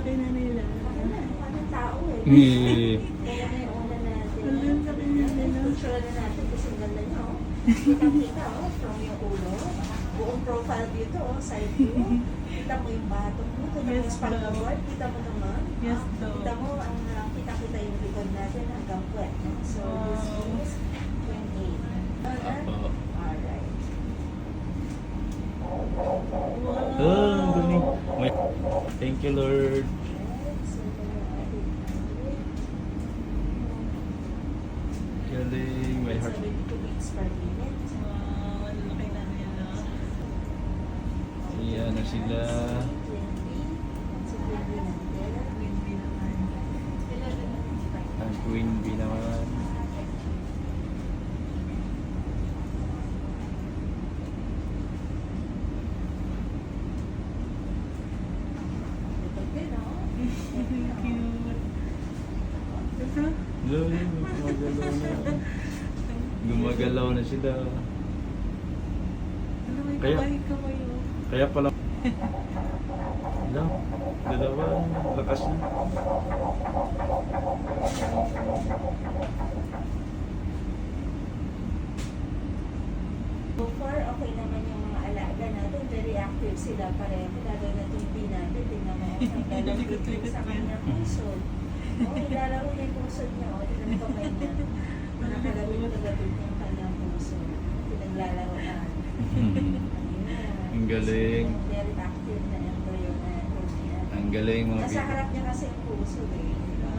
laki na nila. Anong tao eh. Eh, Kaya na yung una natin. Ang laki na nila. Picture na natin kasi ang ganda niya, oh. Kita-kita, oh, from yung ulo. Buong profile dito, oh, side view. Kita mo yung batok mo, kita mo yung Yes, spinal daw. cord, kita mo naman. Yes, Ah, daw. kita mo, ang kita-kita yung likod natin hanggang puwet. No? So, this Wow. is 28. Apo. Alright. Oh, ang galing. Thank you, Lord. Galing. My heart. 2 weeks per minute. Wow, ang laki na nila. Iyan na sila. 20 natin. Windy naman. Ang Queen Bee naman. Ito din, oh. Cute. Ito? Galing. Gumagalaw na. Gumagalaw na sila. Ano may Kaya- kamay oh. Kaya pala. Hello. Dalawa. Lakas na. So far, okay naman yung mga alaga natin. Very active sila pareho. Lalo na TV natin. Tingnan mo. Naglalagay sa kanyang puso. Oh, ilalaro niya yung puso niya. Oh, tingnan mo kamay niya. Nakalabit yung kanyang puso. Pinaglalaroan. Ayan. Ang galing. Very active na embryo natin. Ayan. Ang galing mga Nasa bee. harap niya kasi yung puso eh. Diba?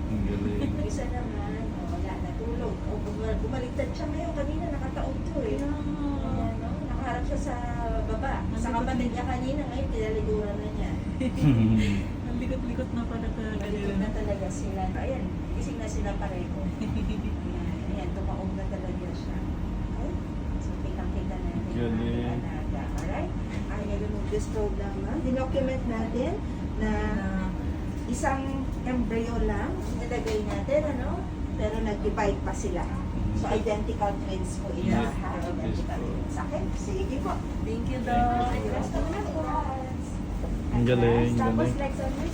Ang galing. Yung isa naman, wala, natulog. O, bumaliktad siya ngayon. Kanina nakataob to eh. Ayan, no? Nakaharap siya sa baba. Sa kapatid niya kanina, ngayon tinaliguran na niya. Ang likot-likot na pala talaga Malikot nila. na talaga sila. Ayan, gising na sila pareho. Ayan, tumaob na talaga siya. Okay? So, kitang-kita natin. Galing. Ang alaga. Alright? Ay, ngayon this program, dinocument natin na isang embryo lang nilagay natin, ano? Pero nag-divide pa sila. So, identical twins po ito. Yes. Ha? Identical twins. Okay? Sige po. Thank you, Doc. Rest of the class. Ang galing, Tapos, galing. legs on